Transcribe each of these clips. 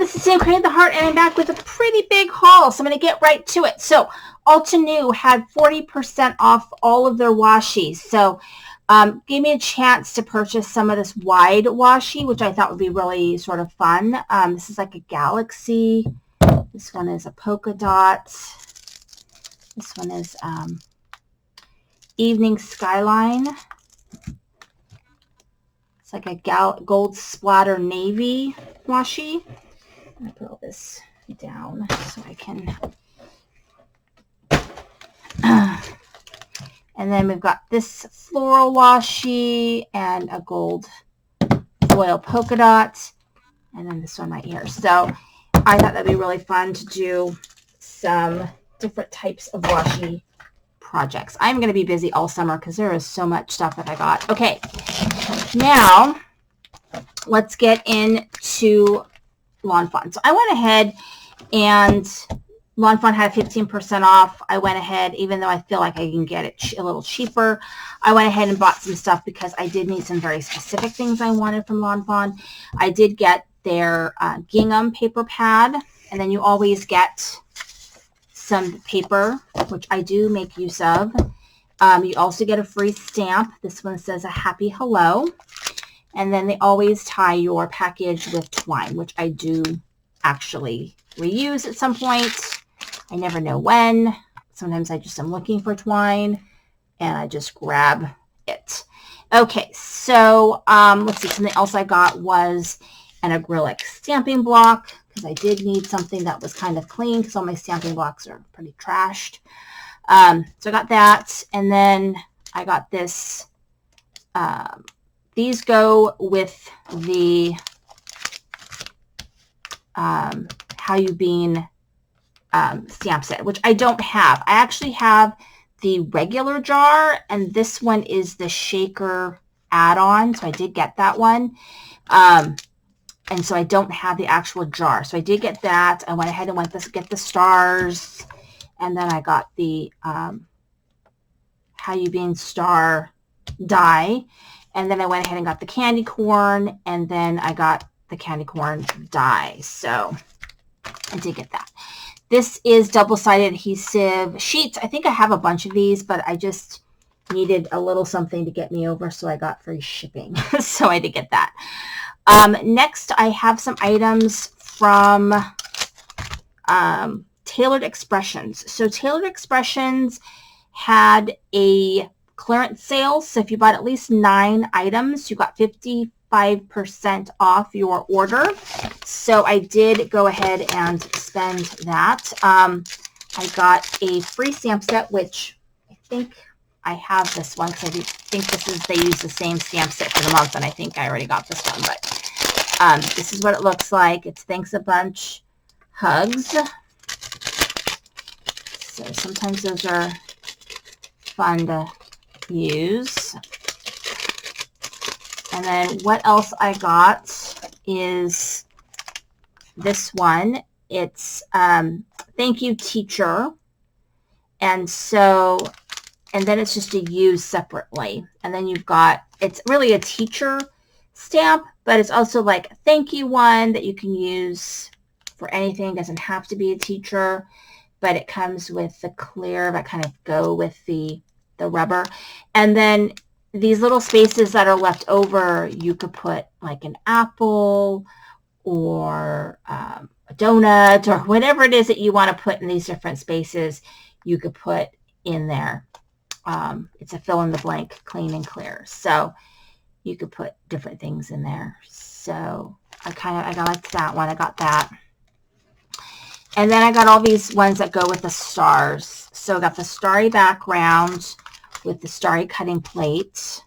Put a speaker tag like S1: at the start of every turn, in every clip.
S1: this is Sam Creating the Heart, and I'm back with a pretty big haul, so I'm going to get right to it. So, Ulta New had 40% off all of their washi, so gave me a chance to purchase some of this wide washi, which I thought would be really sort of fun. This is like a galaxy. This one is a polka dot. This one is evening skyline. It's like a gold splatter navy washi. I'm going to put all this down so I can... and then we've got this floral washi and a gold foil polka dot. And then this one right here. So I thought that'd be really fun to do some different types of washi projects. I'm going to be busy all summer because there is so much stuff that I got. Okay, now let's get into Lawn Fawn. So I went ahead and Lawn Fawn had 15% off. I went ahead, even though I feel like I can get it a little cheaper, I went ahead and bought some stuff because I did need some very specific things I wanted from Lawn Fawn. I did get their gingham paper pad, and then you always get some paper, which I do make use of. You also get a free stamp. This one says a happy hello. And then they always tie your package with twine, which I do actually reuse at some point. I never know when. Sometimes I just am looking for twine and I just grab it. Okay, so let's see. Something else I got was an acrylic stamping block because I did need something that was kind of clean because all my stamping blocks are pretty trashed. So I got that, and then I got this. These go with the How You Bean stamp set, which I don't have. I actually have the regular jar, and this one is the shaker add-on, so I did get that one. And so I don't have the actual jar. So I did get that. I went ahead and went to get the stars, and then I got the How You Bean star die. And then I went ahead and got the candy corn, and then I got the candy corn die. So I did get that. This is double-sided adhesive sheets. I think I have a bunch of these, but I just needed a little something to get me over, so I got free shipping. So I did get that. Next, I have some items from Tailored Expressions. So Tailored Expressions had a clearance sale. So if you bought at least 9 items, you got 55% off your order. So I did go ahead and spend that. I got a free stamp set, which I think I have this one because I think they use the same stamp set for the month, and I think I already got this one. But this is what it looks like. It's Thanks a Bunch Hugs. So sometimes those are fun to use. And then what else I got is this one. It's Thank You Teacher. And then it's just to use separately. And then you've got, it's really a teacher stamp, but it's also like a thank you one that you can use for anything. It doesn't have to be a teacher, but it comes with the clear that kind of go with the rubber. And then these little spaces that are left over, you could put like an apple or a donut or whatever it is that you want to put in these different spaces, you could put in there. It's a fill in the blank, clean and clear. So you could put different things in there. So I liked that one. I got that. And then I got all these ones that go with the stars. So I got the starry background with the starry cutting plate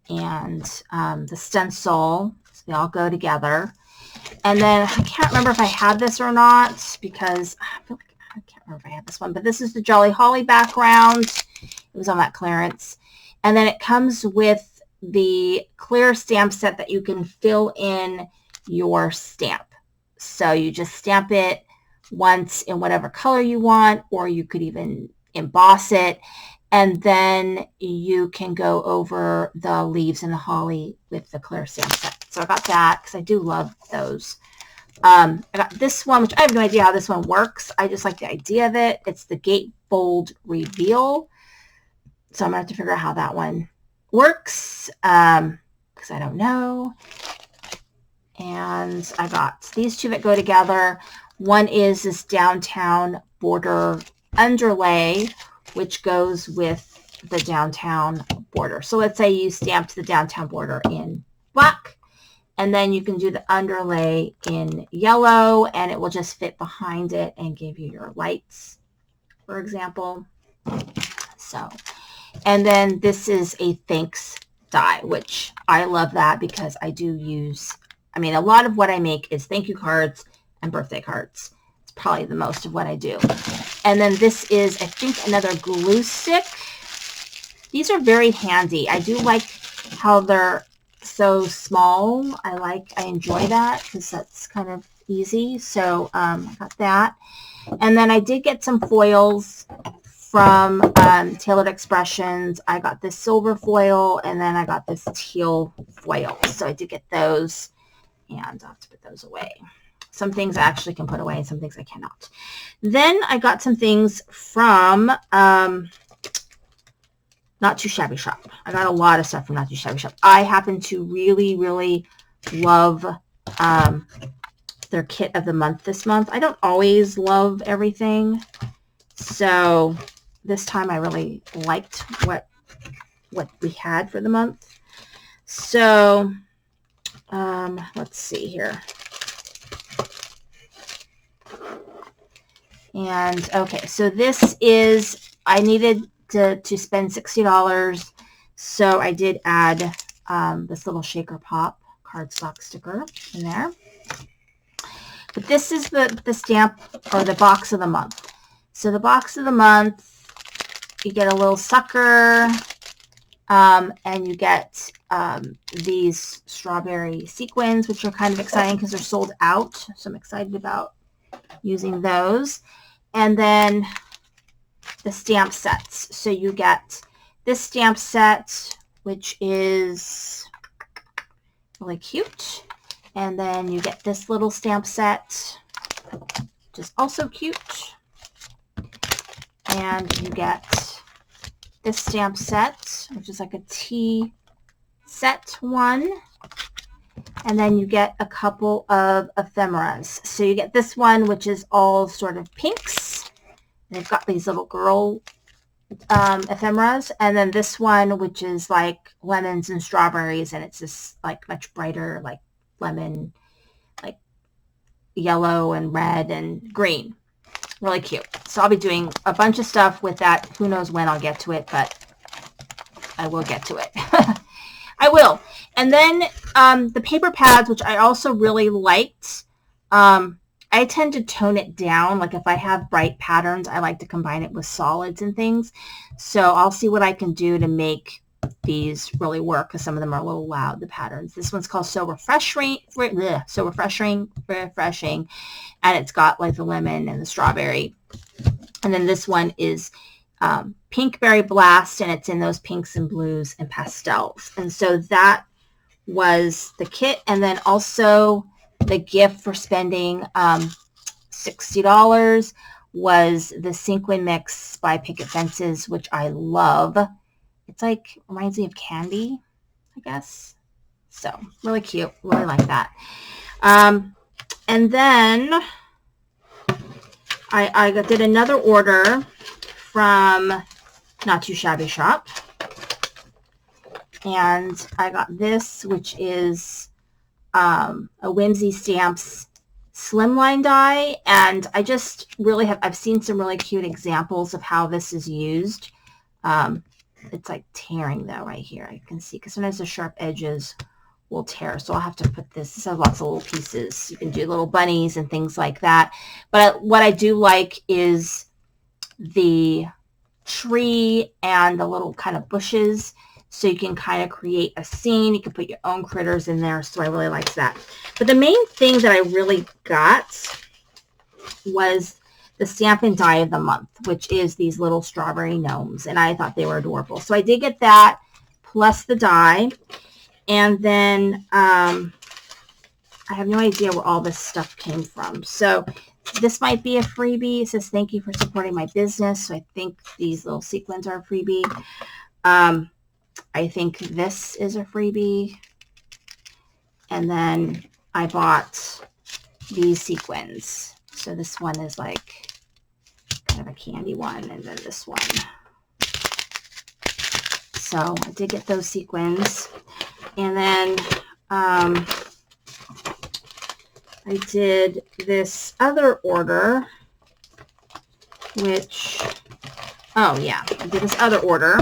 S1: and the stencil. So they all go together. And then I can't remember if I had this or not because I feel like I can't remember if I had this one, but this is the Jolly Holly background. It was on that clearance. And then it comes with the clear stamp set that you can fill in your stamp. So you just stamp it once in whatever color you want, or you could even emboss it. And then you can go over the leaves and the holly with the clear stamp set. So I got that because I do love those I got this one, which I have no idea how this one works. I just like the idea of it. It's the gatefold reveal. So I'm going to have to figure out how that one works because I don't know. And I got these two that go together. One is this downtown border underlay, which goes with the downtown border. So let's say you stamped the downtown border in black, and then you can do the underlay in yellow, and it will just fit behind it and give you your lights, for example. So, and then this is a thanks die, which I love that because I do use, I mean, a lot of what I make is thank you cards and birthday cards. It's probably the most of what I do. And then this is, I think, another glue stick. These are very handy. I do like how they're so small. I enjoy that because that's kind of easy. So I got that. And then I did get some foils from Tailored Expressions. I got this silver foil, and then I got this teal foil. So I did get those, and I'll have to put those away. Some things I actually can put away, and some things I cannot. Then I got some things from Not Too Shabby Shop. I got a lot of stuff from Not Too Shabby Shop. I happen to really, really love their kit of the month this month. I don't always love everything. So this time I really liked what we had for the month. So let's see here. And okay, so this is, I needed to spend $60, so I did add this little Shaker Pop cardstock sticker in there. But this is the stamp, or the box of the month. So the box of the month, you get a little sucker, and you get these strawberry sequins, which are kind of exciting because they're sold out. So I'm excited about using those. And then the stamp sets. So you get this stamp set, which is really cute. And then you get this little stamp set, which is also cute. And you get this stamp set, which is like a tea set one. And then you get a couple of ephemeras. So you get this one, which is all sort of pinks. They've got these little girl ephemeras. And then this one, which is like lemons and strawberries. And it's this like much brighter, like lemon, like yellow and red and green. Really cute. So I'll be doing a bunch of stuff with that. Who knows when I'll get to it, but I will get to it. I will. And then the paper pads, which I also really liked. I tend to tone it down. Like if I have bright patterns, I like to combine it with solids and things. So I'll see what I can do to make these really work, because some of them are a little loud, the patterns. This one's called So Refreshing, and it's got like the lemon and the strawberry. And then this one is Pink Berry Blast, and it's in those pinks and blues and pastels. And so that was the kit. And then also the gift for spending $60 was the Sequin Mix by Picket Fences, which I love. It's like, reminds me of candy, I guess. So really cute. Really like that. And then I did another order from Not Too Shabby Shop. And I got this, which is a Whimsy Stamps slimline die. And I just really I've seen some really cute examples of how this is used. It's like tearing though right here. I can see, because sometimes the sharp edges will tear. So I'll have to put this. This has lots of little pieces. You can do little bunnies and things like that. But what I do like is the tree and the little kind of bushes. So you can kind of create a scene. You can put your own critters in there. So I really liked that. But the main thing that I really got was the Stampin' Die of the Month, which is these little strawberry gnomes. And I thought they were adorable. So I did get that plus the die. And then I I have no idea where all this stuff came from. So this might be a freebie. It says, thank you for supporting my business. So I think these little sequins are a freebie. I think this is a freebie. And then I bought these sequins. So this one is like kind of a candy one, and then this one. So I did get those sequins. And then I did this other order, which, oh yeah, I did this other order.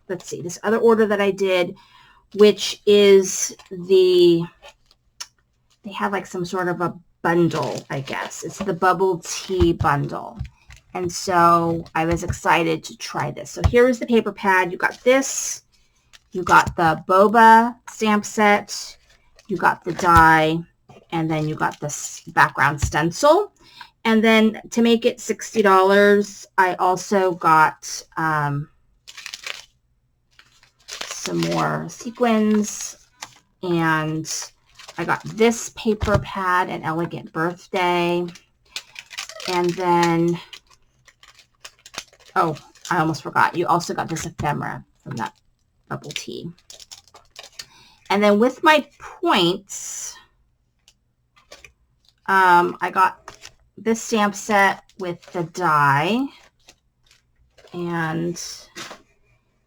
S1: Let's see, this other order that I did, which is they have like some sort of a bundle, I guess. It's the bubble tea bundle. And so I was excited to try this. So here is the paper pad. You got this. You got the boba stamp set. You got the die. And then you got this background stencil. And then to make it $60, I also got some more sequins. And I got this paper pad, An Elegant Birthday. And then, oh, I almost forgot. You also got this ephemera from that bubble tea. And then with my points, I got this stamp set with the die. And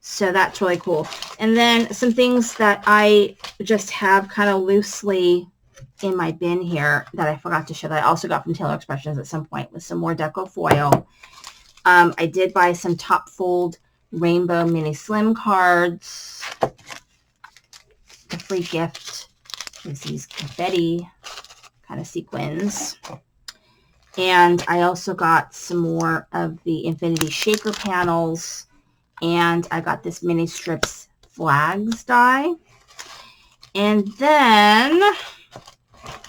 S1: so that's really cool. And then some things that I just have kind of loosely in my bin here that I forgot to show that I also got from Taylor Expressions at some point with some more deco foil. I did buy some top fold rainbow mini slim cards. The free gift is these confetti kind of sequins. And I also got some more of the Infinity Shaker panels. And I got this mini strips flags die. And then,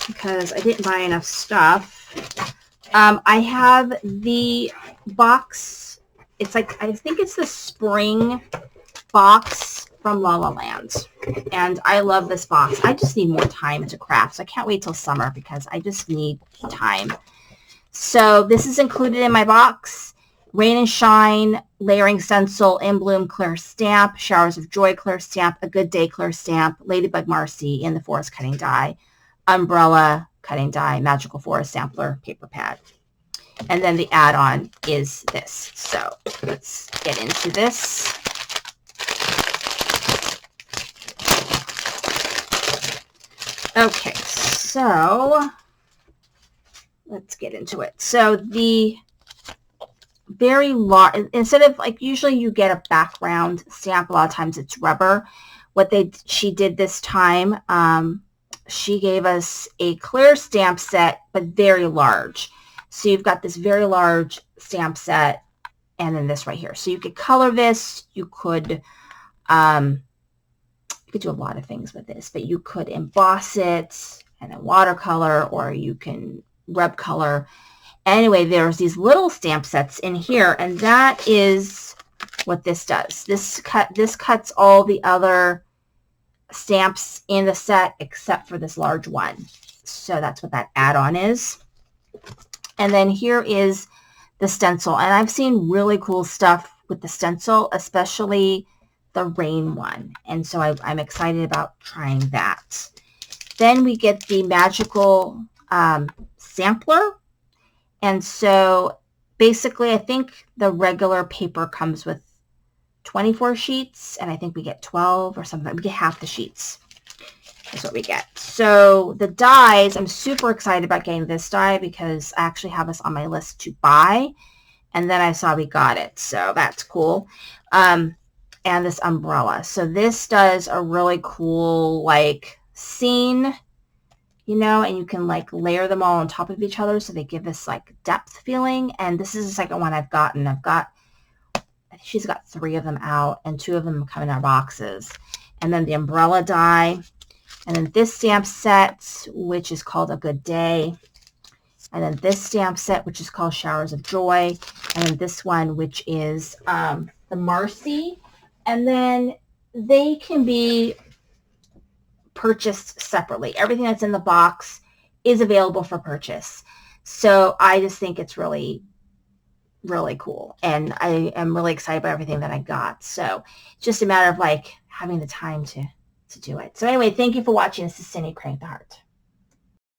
S1: because I didn't buy enough stuff, I have the box. It's like, I think it's the spring box from La La Land. And I love this box. I just need more time to craft. So I can't wait till summer because I just need time. So this is included in my box. Rain and Shine, Layering Stencil, In Bloom Clear Stamp, Showers of Joy Clear Stamp, A Good Day Clear Stamp, Ladybug Marcy in the Forest Cutting Die, Umbrella Cutting Die, Magical Forest Sampler Paper Pad. And then the add-on is this. So let's get into this. Okay, so let's get into it. So the very large, instead of like usually you get a background stamp, a lot of times it's rubber. What she did this time, she gave us a clear stamp set, but very large. So you've got this very large stamp set, and then this right here. So you could color this. You could do a lot of things with this, but you could emboss it and then watercolor, or you can rub color. Anyway, there's these little stamp sets in here, and that is what this does. This cuts all the other stamps in the set except for this large one. So that's what that add-on is. And then here is the stencil, and I've seen really cool stuff with the stencil, especially the rain one. And so I'm excited about trying that. Then we get the magical sampler. And so basically, I think the regular paper comes with 24 sheets, and I think we get 12 or something. We get half the sheets. That's what we get. So the dies, I'm super excited about getting this die because I actually have this on my list to buy. And then I saw we got it. So that's cool. And this umbrella. So this does a really cool like scene, you know, and you can like layer them all on top of each other so they give this like depth feeling. And this is the second one I've gotten. I think she's got 3 of them out, and 2 of them come in our boxes. And then the umbrella die, and then this stamp set, which is called A Good Day, and then this stamp set, which is called Showers of Joy, and then this one, which is the Marcy. And then they can be purchased separately. Everything that's in the box is available for purchase. So I just think it's really, really cool. And I am really excited about everything that I got. So it's just a matter of like having the time to do it. So anyway, thank you for watching. This is Cindy Crank the Heart.